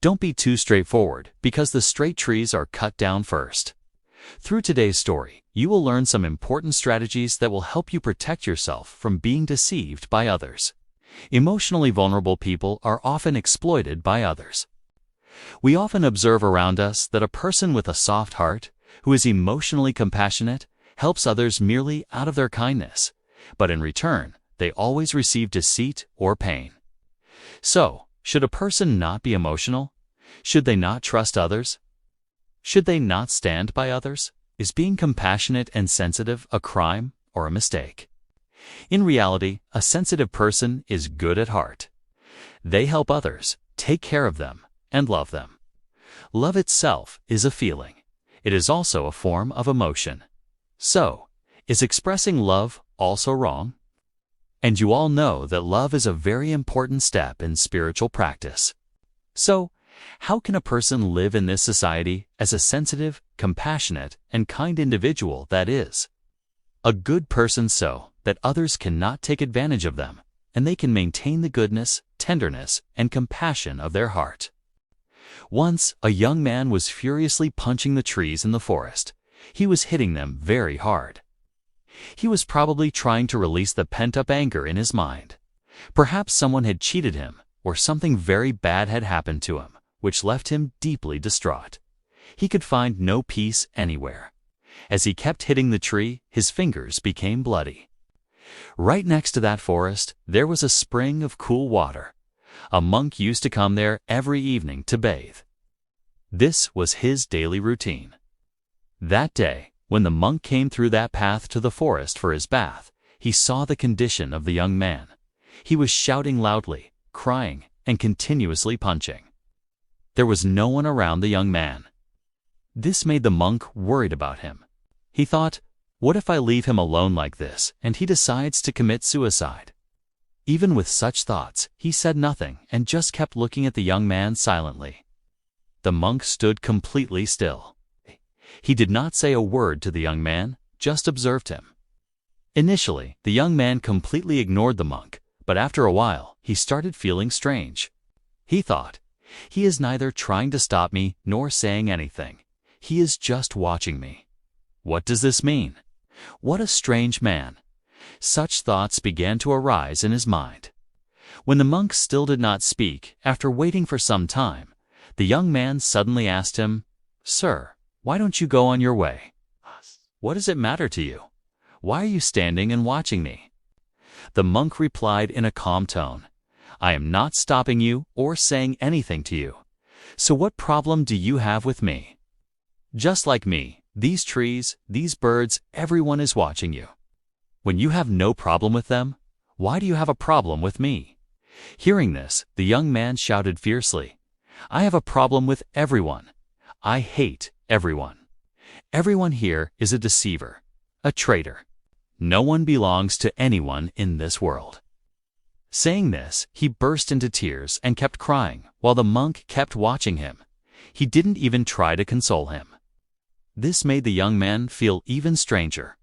Don't be too straightforward, because the straight trees are cut down first. Through today's story, you will learn some important strategies that will help you protect yourself from being deceived by others. Emotionally vulnerable people are often exploited by others. We often observe around us that a person with a soft heart, who is emotionally compassionate, helps others merely out of their kindness, but in return, they always receive deceit or pain. So, should a person not be emotional? Should they not trust others? Should they not stand by others? Is being compassionate and sensitive a crime or a mistake? In reality, a sensitive person is good at heart. They help others, take care of them, and love them. Love itself is a feeling. It is also a form of emotion. So, is expressing love also wrong? And you all know that love is a very important step in spiritual practice. So, how can a person live in this society as a sensitive, compassionate, and kind individual that is a good person so that others cannot take advantage of them, and they can maintain the goodness, tenderness, and compassion of their heart? Once, a young man was furiously punching the trees in the forest. He was hitting them very hard. He was probably trying to release the pent-up anger in his mind. Perhaps someone had cheated him, or something very bad had happened to him, which left him deeply distraught. He could find no peace anywhere. As he kept hitting the tree, his fingers became bloody. Right next to that forest, there was a spring of cool water. A monk used to come there every evening to bathe. This was his daily routine. That day, when the monk came through that path to the forest for his bath, he saw the condition of the young man. He was shouting loudly, crying, and continuously punching. There was no one around the young man. This made the monk worried about him. He thought, what if I leave him alone like this and he decides to commit suicide? Even with such thoughts, he said nothing and just kept looking at the young man silently. The monk stood completely still. He did not say a word to the young man, just observed him. Initially, the young man completely ignored the monk, but after a while, he started feeling strange. He thought, he is neither trying to stop me nor saying anything. He is just watching me. What does this mean? What a strange man. Such thoughts began to arise in his mind. When the monk still did not speak, after waiting for some time, the young man suddenly asked him, "Sir, why don't you go on your way? What does it matter to you? Why are you standing and watching me?" The monk replied in a calm tone, "I am not stopping you or saying anything to you. So what problem do you have with me? Just like me, these trees, these birds, everyone is watching you. When you have no problem with them, why do you have a problem with me?" Hearing this, the young man shouted fiercely, "I have a problem with everyone. I hate everyone. Everyone here is a deceiver, a traitor. No one belongs to anyone in this world." Saying this, he burst into tears and kept crying, while the monk kept watching him. He didn't even try to console him. This made the young man feel even stranger.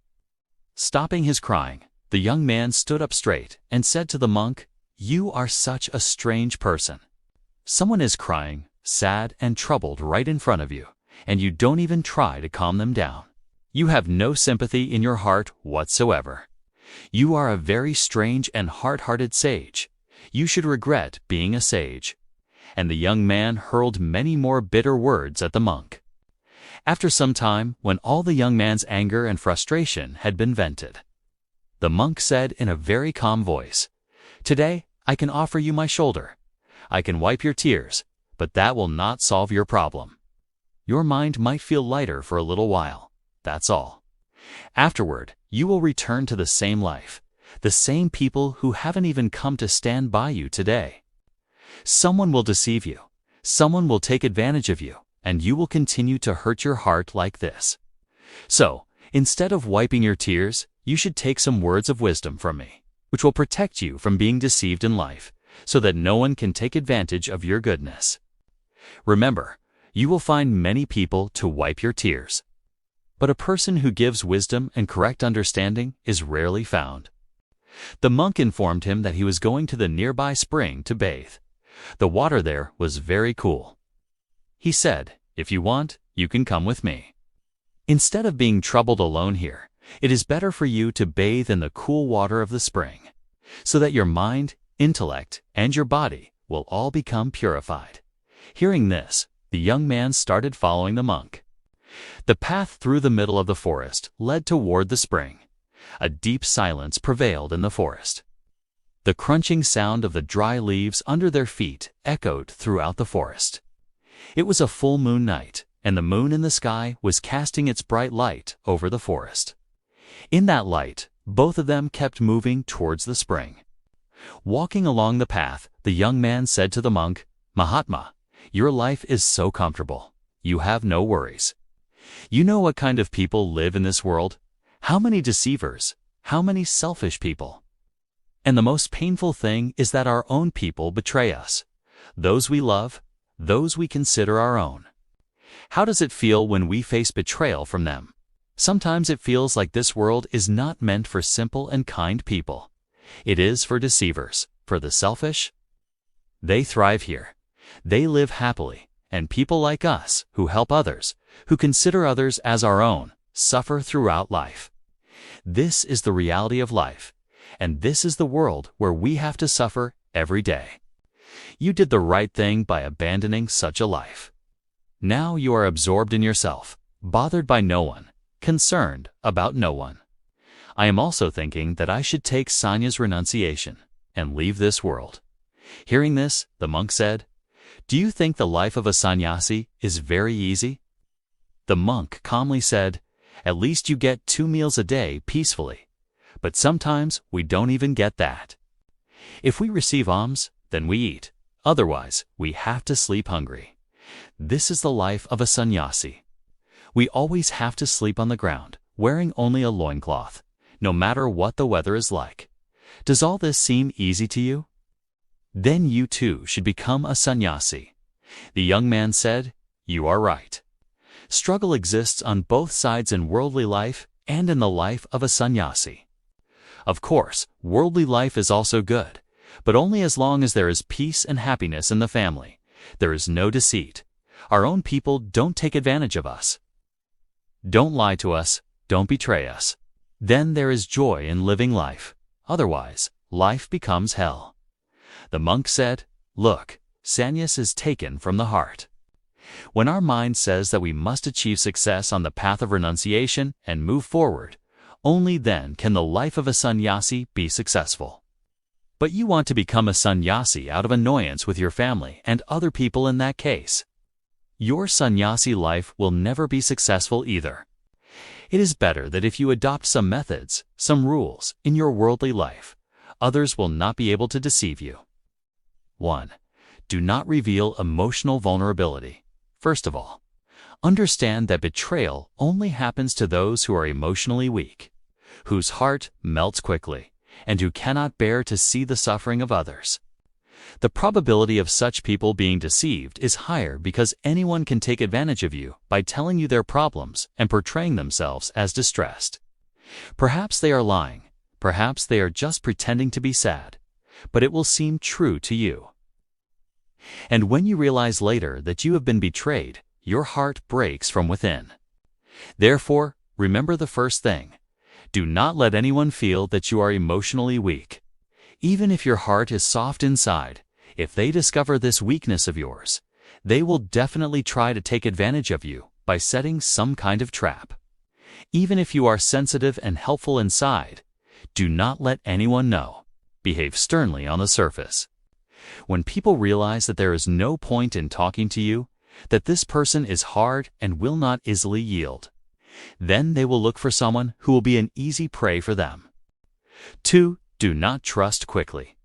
Stopping his crying, the young man stood up straight and said to the monk, "You are such a strange person. Someone is crying, sad and troubled right in front of you, and you don't even try to calm them down. You have no sympathy in your heart whatsoever. You are a very strange and hard-hearted sage. You should regret being a sage." And the young man hurled many more bitter words at the monk. After some time, when all the young man's anger and frustration had been vented, the monk said in a very calm voice, "Today, I can offer you my shoulder. I can wipe your tears, but that will not solve your problem. Your mind might feel lighter for a little while. That's all. Afterward, you will return to the same life, the same people who haven't even come to stand by you today. Someone will deceive you. Someone will take advantage of you, and you will continue to hurt your heart like this. So, instead of wiping your tears, you should take some words of wisdom from me, which will protect you from being deceived in life, so that no one can take advantage of your goodness. Remember, you will find many people to wipe your tears, but a person who gives wisdom and correct understanding is rarely found." The monk informed him that he was going to the nearby spring to bathe. The water there was very cool. He said, "If you want, you can come with me. Instead of being troubled alone here, it is better for you to bathe in the cool water of the spring, so that your mind, intellect, and your body will all become purified." Hearing this, the young man started following the monk. The path through the middle of the forest led toward the spring. A deep silence prevailed in the forest. The crunching sound of the dry leaves under their feet echoed throughout the forest. It was a full moon night, and the moon in the sky was casting its bright light over the forest. In that light, both of them kept moving towards the spring. Walking along the path, the young man said to the monk, "Mahatma, your life is so comfortable. You have no worries. You know what kind of people live in this world? How many deceivers, how many selfish people. And the most painful thing is that our own people betray us. Those we love, those we consider our own. How does it feel when we face betrayal from them? Sometimes it feels like this world is not meant for simple and kind people. It is for deceivers, for the selfish. They thrive here. They live happily, and people like us, who help others, who consider others as our own, suffer throughout life. This is the reality of life, and this is the world where we have to suffer every day. You did the right thing by abandoning such a life. Now you are absorbed in yourself, bothered by no one, concerned about no one. I am also thinking that I should take Sanya's renunciation and leave this world." Hearing this, the monk said, "Do you think the life of a sannyasi is very easy?" The monk calmly said, "At least you get 2 meals a day peacefully. But sometimes we don't even get that. If we receive alms, then we eat. Otherwise, we have to sleep hungry. This is the life of a sannyasi. We always have to sleep on the ground, wearing only a loincloth, no matter what the weather is like. Does all this seem easy to you? Then you too should become a sannyasi." The young man said, "You are right. Struggle exists on both sides in worldly life and in the life of a sannyasi. Of course, worldly life is also good, but only as long as there is peace and happiness in the family. There is no deceit. Our own people don't take advantage of us. Don't lie to us, don't betray us. Then there is joy in living life. Otherwise, life becomes hell." The monk said, "Look, sannyas is taken from the heart. When our mind says that we must achieve success on the path of renunciation and move forward, only then can the life of a sannyasi be successful. But you want to become a sannyasi out of annoyance with your family and other people in that case. Your sannyasi life will never be successful either. It is better that if you adopt some methods, some rules in your worldly life, others will not be able to deceive you. 1. Do not reveal emotional vulnerability. First of all, understand that betrayal only happens to those who are emotionally weak, whose heart melts quickly, and who cannot bear to see the suffering of others. The probability of such people being deceived is higher because anyone can take advantage of you by telling you their problems and portraying themselves as distressed. Perhaps they are lying, perhaps they are just pretending to be sad, but it will seem true to you. And when you realize later that you have been betrayed, your heart breaks from within. Therefore, remember the first thing. Do not let anyone feel that you are emotionally weak. Even if your heart is soft inside, if they discover this weakness of yours, they will definitely try to take advantage of you by setting some kind of trap. Even if you are sensitive and helpful inside, do not let anyone know. Behave sternly on the surface. When people realize that there is no point in talking to you, that this person is hard and will not easily yield, then they will look for someone who will be an easy prey for them. 2. Do not trust quickly.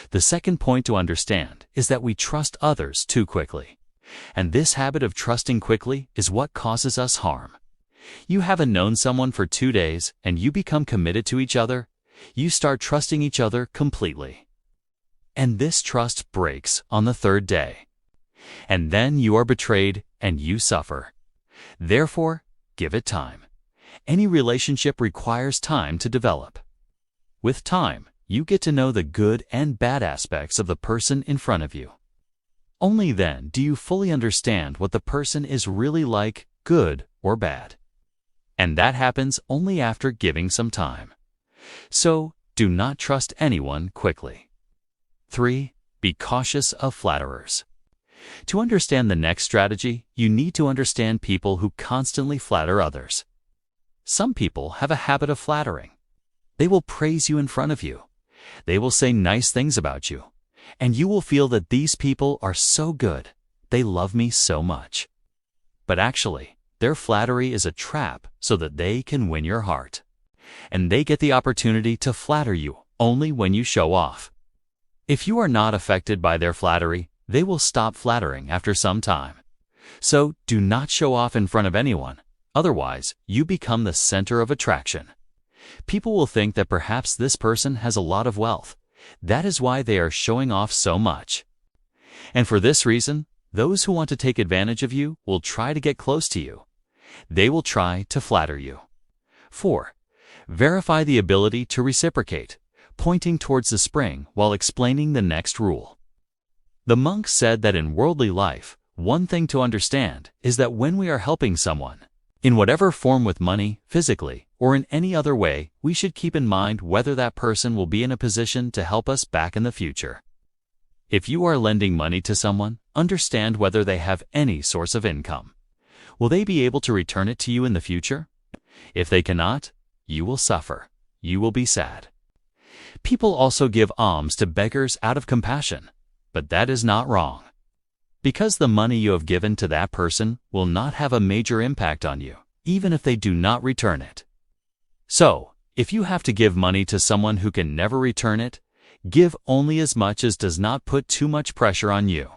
The second point to understand is that we trust others too quickly. And this habit of trusting quickly is what causes us harm. You haven't known someone for 2 days and you become committed to each other. You start trusting each other completely. And this trust breaks on the 3rd day. And then you are betrayed and you suffer. Therefore, give it time. Any relationship requires time to develop. With time, you get to know the good and bad aspects of the person in front of you. Only then do you fully understand what the person is really like, good or bad. And that happens only after giving some time. So, do not trust anyone quickly. 3. Be cautious of flatterers. To understand the next strategy, you need to understand people who constantly flatter others. Some people have a habit of flattering. They will praise you in front of you. They will say nice things about you. And you will feel that these people are so good. They love me so much. But actually, their flattery is a trap so that they can win your heart. And they get the opportunity to flatter you only when you show off. If you are not affected by their flattery, they will stop flattering after some time. So do not show off in front of anyone. Otherwise, you become the center of attraction. People will think that perhaps this person has a lot of wealth. That is why they are showing off so much. And for this reason, those who want to take advantage of you will try to get close to you. They will try to flatter you. 4. Verify the ability to reciprocate, pointing towards the spring while explaining the next rule. The monk said that in worldly life, one thing to understand is that when we are helping someone, in whatever form, with money, physically, or in any other way, we should keep in mind whether that person will be in a position to help us back in the future. If you are lending money to someone, understand whether they have any source of income. Will they be able to return it to you in the future? If they cannot, you will suffer. You will be sad. People also give alms to beggars out of compassion, but that is not wrong. Because the money you have given to that person will not have a major impact on you, even if they do not return it. So, if you have to give money to someone who can never return it, give only as much as does not put too much pressure on you,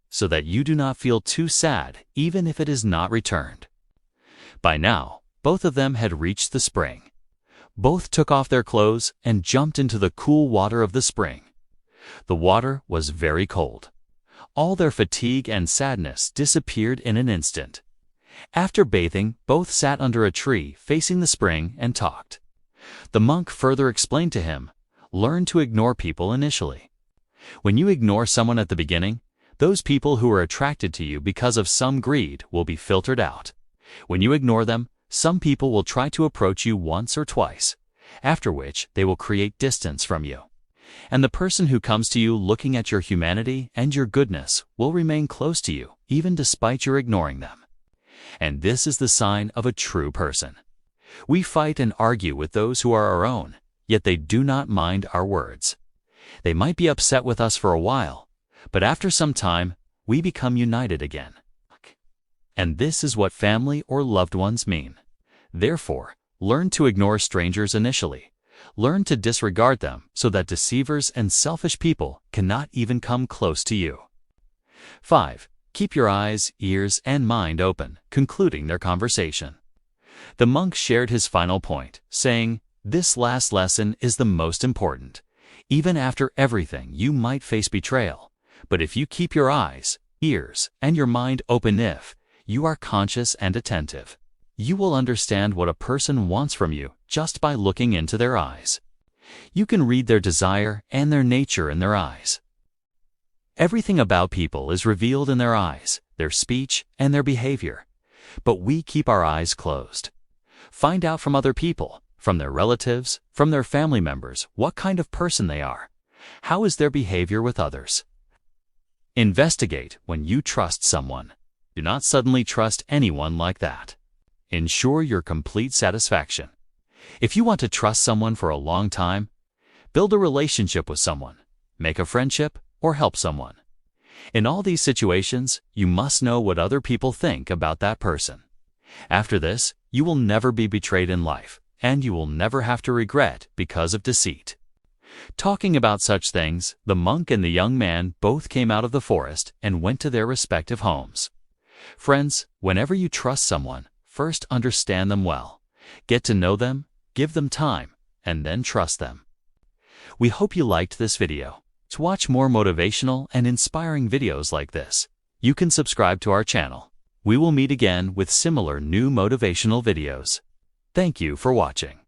so that you do not feel too sad even if it is not returned. By now, both of them had reached the spring. Both took off their clothes and jumped into the cool water of the spring. The water was very cold. All their fatigue and sadness disappeared in an instant. After bathing, both sat under a tree facing the spring and talked. The monk further explained to him, learn to ignore people initially. When you ignore someone at the beginning, those people who are attracted to you because of some greed will be filtered out. When you ignore them, some people will try to approach you once or twice, after which they will create distance from you. And the person who comes to you looking at your humanity and your goodness will remain close to you, even despite your ignoring them. And this is the sign of a true person. We fight and argue with those who are our own, yet they do not mind our words. They might be upset with us for a while, but after some time, we become united again. And this is what family or loved ones mean. Therefore, learn to ignore strangers initially. Learn to disregard them so that deceivers and selfish people cannot even come close to you. 5. Keep your eyes, ears, and mind open, concluding their conversation. The monk shared his final point, saying, "This last lesson is the most important. Even after everything, you might face betrayal. But if you keep your eyes, ears, and your mind open, if you are conscious and attentive, you will understand what a person wants from you just by looking into their eyes. You can read their desire and their nature in their eyes. Everything about people is revealed in their eyes, their speech, and their behavior. But we keep our eyes closed. Find out from other people, from their relatives, from their family members, what kind of person they are. How is their behavior with others? Investigate when you trust someone. Do not suddenly trust anyone like that. Ensure your complete satisfaction. If you want to trust someone for a long time, build a relationship with someone, make a friendship, or help someone. In all these situations, you must know what other people think about that person. After this, you will never be betrayed in life, and you will never have to regret because of deceit. Talking about such things, the monk and the young man both came out of the forest and went to their respective homes. Friends, whenever you trust someone, first understand them well. Get to know them, give them time, and then trust them. We hope you liked this video. To watch more motivational and inspiring videos like this, you can subscribe to our channel. We will meet again with similar new motivational videos. Thank you for watching.